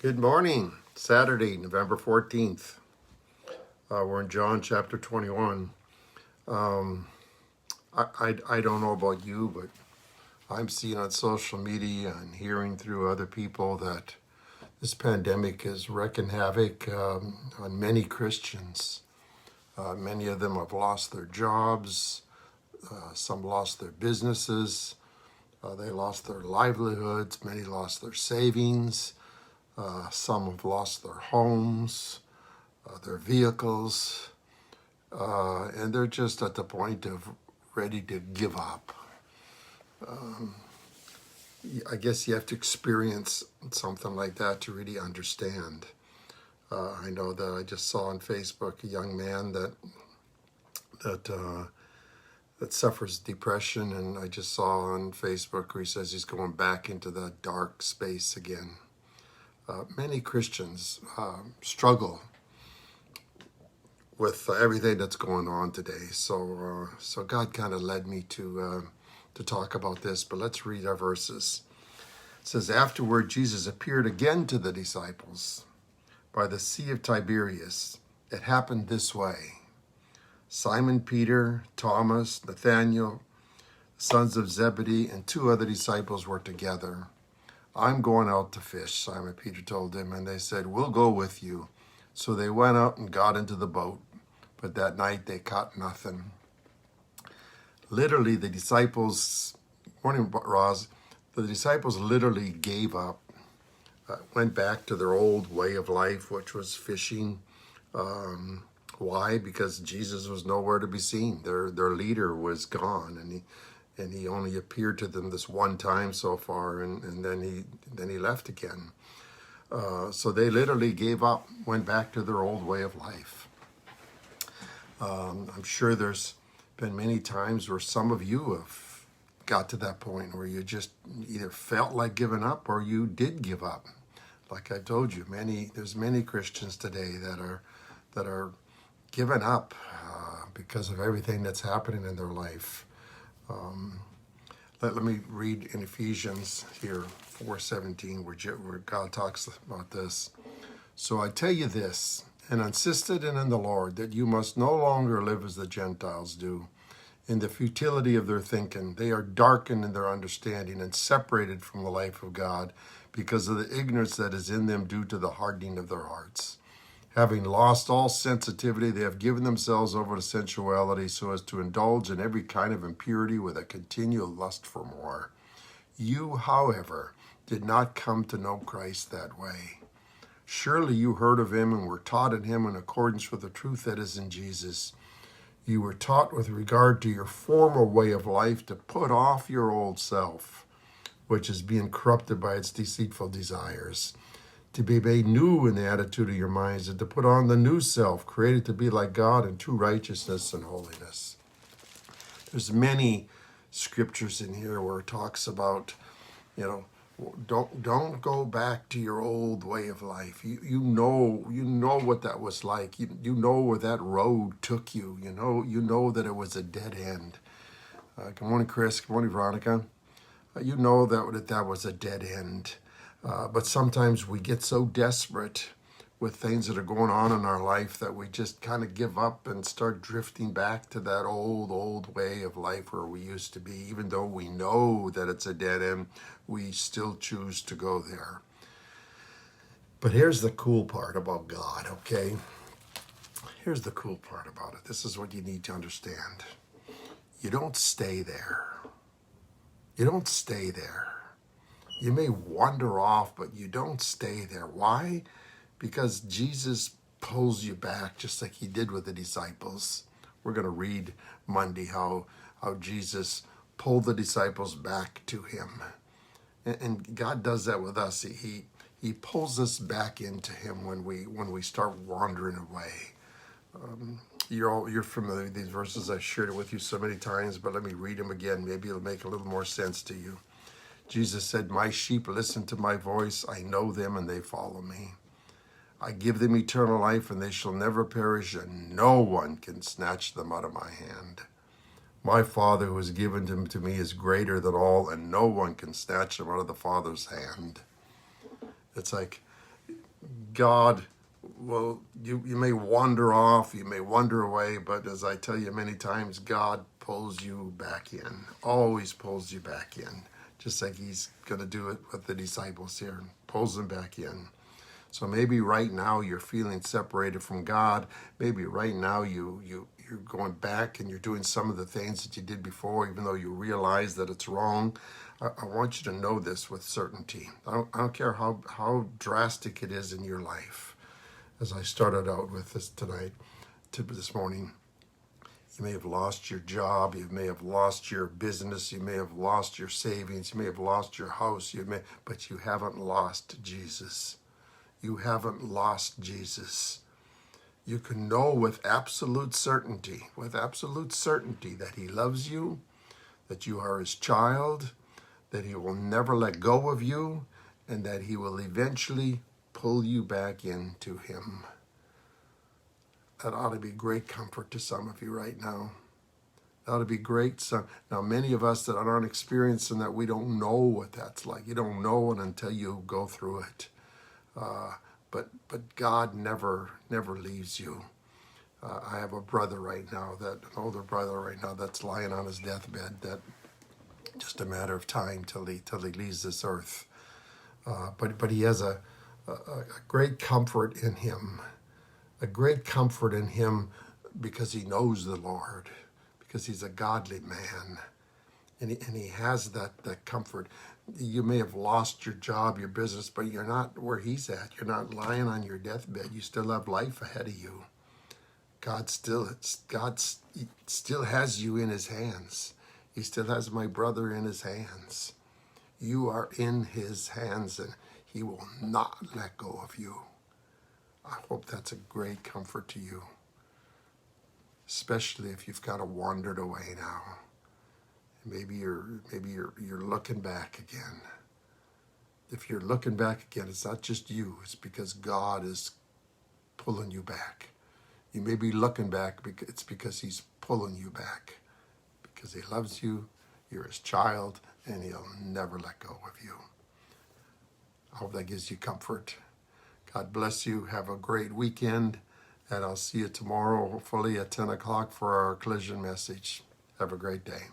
Good morning. Saturday, November 14th. We're in John chapter 21. I don't know about you, but I'm seeing on social media and hearing through other people that this pandemic is wreaking havoc on many Christians. Many of them have lost their jobs. Some lost their businesses. They lost their livelihoods. Many lost their savings. Some have lost their homes, their vehicles, and they're just at the point of ready to give up. I guess you have to experience something like that to really understand. I know that I just saw on Facebook a young man that suffers depression, and I just saw on Facebook where he says he's going back into the dark space again. Many Christians struggle with everything that's going on today. So God kind of led me to talk about this. But let's read our verses. It says, "Afterward, Jesus appeared again to the disciples by the Sea of Tiberias. It happened this way: Simon Peter, Thomas, Nathanael, sons of Zebedee, and two other disciples were together. 'I'm going out to fish,' Simon Peter told them, and they said, 'We'll go with you.' So they went out and got into the boat, but that night they caught nothing." Literally, the disciples, morning, Roz, the disciples literally gave up, went back to their old way of life, which was fishing. Why? Because Jesus was nowhere to be seen. Their leader was gone, and he only appeared to them this one time so far, and then he left again. So they literally gave up, went back to their old way of life. I'm sure there's been many times where some of you have got to that point where you just either felt like giving up or you did give up. Like I told you, there's many Christians today that are giving up because of everything that's happening in their life. Let me read in Ephesians here, 4:17, where God talks about this. "So I tell you this, and insisted in the Lord, that you must no longer live as the Gentiles do, in the futility of their thinking. They are darkened in their understanding and separated from the life of God because of the ignorance that is in them due to the hardening of their hearts. Having lost all sensitivity, they have given themselves over to sensuality so as to indulge in every kind of impurity with a continual lust for more. You, however, did not come to know Christ that way. Surely you heard of him and were taught in him in accordance with the truth that is in Jesus. You were taught with regard to your former way of life to put off your old self, which is being corrupted by its deceitful desires, to be made new in the attitude of your minds, and to put on the new self, created to be like God in true righteousness and holiness." There's many scriptures in here where it talks about, don't go back to your old way of life. You know what that was like. You know where that road took you. You know that it was a dead end. Good morning, Chris. Good morning, Veronica. You know that was a dead end. But sometimes we get so desperate with things that are going on in our life that we just kind of give up and start drifting back to that old way of life where we used to be. Even though we know that it's a dead end, we still choose to go there. But here's the cool part about God, okay? Here's the cool part about it. This is what you need to understand. You don't stay there. You don't stay there. You may wander off, but you don't stay there. Why? Because Jesus pulls you back just like he did with the disciples. We're going to read Monday how Jesus pulled the disciples back to him. And God does that with us. He pulls us back into him when we start wandering away. You're familiar with these verses. I've shared it with you so many times, but let me read them again. Maybe it'll make a little more sense to you. Jesus said, "My sheep listen to my voice. I know them and they follow me. I give them eternal life and they shall never perish, and no one can snatch them out of my hand. My Father who has given them to me is greater than all, and no one can snatch them out of the Father's hand." It's like God will, you may wander off, you may wander away, but as I tell you many times, God pulls you back in, always pulls you back in, just like he's going to do it with the disciples here, pulls them back in. So maybe right now you're feeling separated from God. Maybe right now you're going back and you're doing some of the things that you did before, even though you realize that it's wrong. I want you to know this with certainty. I don't care how drastic it is in your life. As I started out with this tonight, this morning, you may have lost your job, you may have lost your business, you may have lost your savings, you may have lost your house, but you haven't lost Jesus. You haven't lost Jesus. You can know with absolute certainty that he loves you, that you are his child, that he will never let go of you, and that he will eventually pull you back into him. That ought to be great comfort to some of you right now. That ought to be great. So, now, many of us that aren't experiencing that, we don't know what that's like. You don't know it until you go through it. But God never leaves you. I have a brother right now, an older brother right now, that's lying on his deathbed. That just a matter of time till he leaves this earth. But he has a great comfort in him, because he knows the Lord, because he's a godly man, and he has that comfort. You may have lost your job, your business, but you're not where he's at. You're not lying on your deathbed. You still have life ahead of you. God still has you in his hands. He still has my brother in his hands. You are in his hands, and he will not let go of you. I hope that's a great comfort to you, especially if you've kind of wandered away now. Maybe you're looking back again. If you're looking back again, it's not just you. It's because God is pulling you back. You may be looking back, it's because he's pulling you back. Because he loves you, you're his child, and he'll never let go of you. I hope that gives you comfort. God bless you. Have a great weekend, and I'll see you tomorrow, hopefully at 10 o'clock for our collision message. Have a great day.